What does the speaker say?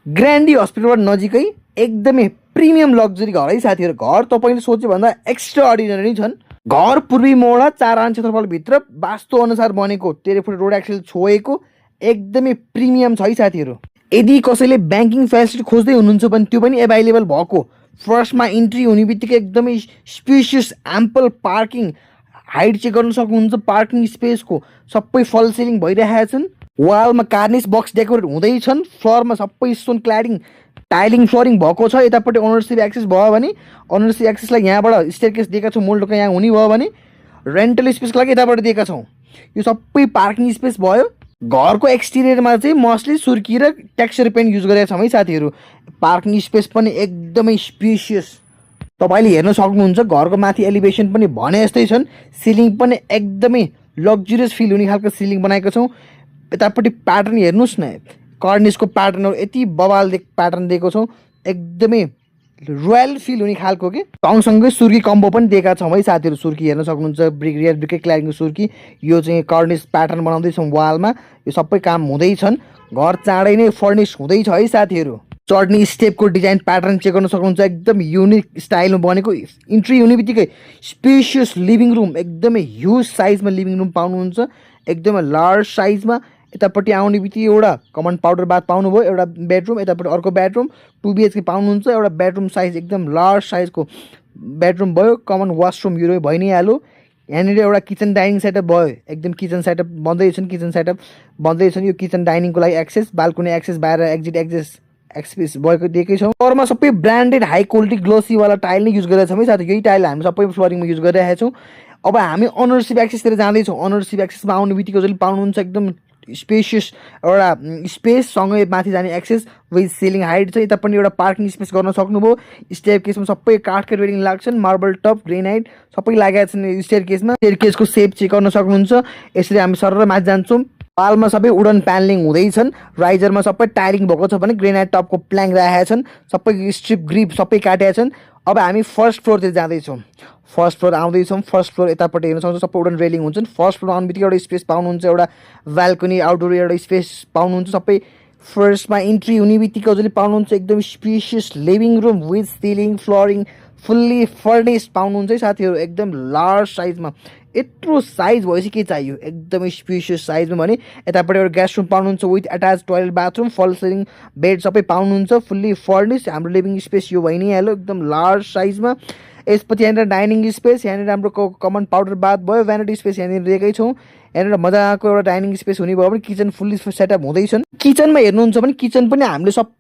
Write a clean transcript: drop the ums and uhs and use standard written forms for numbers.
ग्रान्डी हस्पिटलबाट नजिकै एकदमै प्रिमियम लग्जरी घर है साथीहरू। घर तपाईँले सोचे भन्दा एक्स्ट्रा अर्डिनरी नै छन्। घर पूर्वी मोडा 4 आना क्षेत्रफलभित्र वास्तु अनुसार बनेको, टेरेफुट रोड एक्सेल छोएको एकदमै प्रिमियम छ है साथीहरू। यदि कसैले ब्याङ्किङ फेसिलिटी खोज्दै हुनुहुन्छ भने त्यो पनि एभाइलेबल भएको। फर्स्टमा इन्ट्री हुने बित्तिकै एकदमै spacious ample parking, height check गर्न सक्नुहुन्छ पार्किङ स्पेसको। सबै फल सिलिङ भइरहेका छन्। वालमा कार्निस बक्स डेकोरेट हुँदैछन्। फ्लोरमा सबै स्टोन क्ल्याडिङ टाइलिङ फ्लोरिङ भएको छ। यतापट्टि ओनरसिप एक्सेस भयो भने ओनरसिप एक्सेसलाई यहाँबाट स्टेयरकेस दिएका छौँ। मोल्डोको यहाँ हुने भयो भने रेन्टल स्पेसको लागि यताबाट दिएका छौँ। यो सबै पार्किङ स्पेस भयो। घरको एक्सटिरियरमा चाहिँ मोस्टली सुर्की र टेक्सचर पेन्ट युज गरेका छौँ है साथीहरू। पार्किङ स्पेस पनि एकदमै स्पेसियस तपाईँले हेर्न सक्नुहुन्छ। घरको माथि एलिभेसन पनि भने जस्तै छन्। सिलिङ पनि एकदमै लग्जरियस फिल हुने खालको सिलिङ बनाएको छौँ। यतापट्टि प्याटर्न हेर्नुहोस् न, कर्निसको प्याटर्नहरू यति बवाल प्याटर्न दिएको छौँ। एकदमै रोयल फिल हुने खालको के सँगसँगै सुर्की कम्बो पनि दिएका छौँ है साथीहरू। सुर्की हेर्न सक्नुहुन्छ, ब्रिक रियर ब्रिकै क्ल्यारिङको सुर्की। यो चाहिँ कर्निस प्याटर्न बनाउँदैछौँ वालमा। यो सबै काम हुँदैछन्। घर चाँडै नै फर्निस हुँदैछ है साथीहरू। चढ्ने स्टेपको डिजाइन प्याटर्न चेक गर्न सक्नुहुन्छ। एकदम युनिक स्टाइलमा बनेको। इन्ट्री हुने बित्तिकै स्पेसियस लिभिङ रुम, एकदमै ह्युज साइजमा लिभिङ रुम पाउनुहुन्छ, एकदमै लार्ज साइजमा। यतापट्टि आउने बित्तिकै एउटा कमन पाउडर बाथ पाउनुभयो, एउटा बेडरुम। यतापट्टि अर्को बेडरुम 2 BHK पाउनुहुन्छ। एउटा बेडरुम साइज एकदम लार्ज साइजको बेडरुम भयो। कमन वासरुम यो भइ नै हाल्यो। यहाँनिर एउटा किचन डाइनिङ सेटअप भयो। एकदम किचन सेटअप बन्दैछन्। किचन सेटअप बन्दैछन्। यो किचन डाइनिङको लागि एक्सेस, बाल्कुनी एक्सेस, बाहिर एक्सेस भएको दिएकै छौँ। फ्लोरमा सबै ब्रान्डेड हाई क्वालिटी ग्लोसीवाला टाइल नै युज गरेका छौँ है साथी। यही टाइल हामी सबै फ्लोरिङमा युज गरिरहेका छौँ। अब हामी ओनरसिप एक्सेसतिर जाँदैछौँ। ओनरसिप एक्सेसमा आउने बित्तिकै जसले पाउनुहुन्छ एकदम स्पेसियस एउटा स्पेससँगै माथि जाने एक्सेस विथ सिलिङ हाइट छ। यता पनि एउटा पार्किङ स्पेस गर्न सक्नुभयो। स्टेयर केसमा सबै काठको रेलिङ लाग्छन्। मार्बल टप, ग्रेनाइट सबै लागेका छन् स्टेयर केसमा। स्टेयर केसको सेप चेक गर्न सक्नुहुन्छ। यसरी हामी सरर माथि जान्छौँ। वालमा सबै वुडन प्यानलिङ हुँदैछन्। राइजरमा सबै टाइलिङ भएको छ भने ग्रेनाइट टपको प्ल्याङ्क राखेका छन्। सबै स्ट्रिप ग्रिप सबै काटेका छन्। अब हामी फर्स्ट फ्लोरतिर जाँदैछौँ। फर्स्ट फ्लोर आउँदैछौँ। फर्स्ट फ्लोर यतापट्टि हेर्न सक्नुहुन्छ सबै वुडन रेलिङ हुन्छन्। फर्स्ट फ्लोर आउने बित्तिकै एउटा स्पेस पाउनुहुन्छ। एउटा बाल्कनी आउटडोर एउटा स्पेस पाउनुहुन्छ। सबै फर्स्टमा इन्ट्री हुने बित्तिकै हजुरले पाउनुहुन्छ एकदम spacious living room with ceiling flowering fully furnished पाउनुहुन्छ है साथीहरू। एकदम लार्ज साइजमा। यत्रो साइज भएपछि के चाहियो, एकदमै स्पेसियस साइजमा भने। यतापट्टि एउटा गेस्ट रुम पाउनुहुन्छ विथ एट्याच टोयलेट बाथरुम, फल सिलिङ बेड सबै पाउनुहुन्छ। फुल्ली फर्निस्ड हाम्रो लिभिङ स्पेस यो भइ नै हाल्यो एकदम लार्ज साइजमा। यसपछि यहाँनिर डाइनिङ स्पेस, यहाँनिर हाम्रो कमन पाउडर बाथ भयो। भ्यानिटी स्पेस यहाँनिर दिएकै छौँ। यहाँनिर मजाको एउटा डाइनिङ स्पेस हुने भयो भने किचन फुल्ली सेटअप हुँदैछन्। किचनमा हेर्नुहुन्छ भने किचन पनि हामीले सबै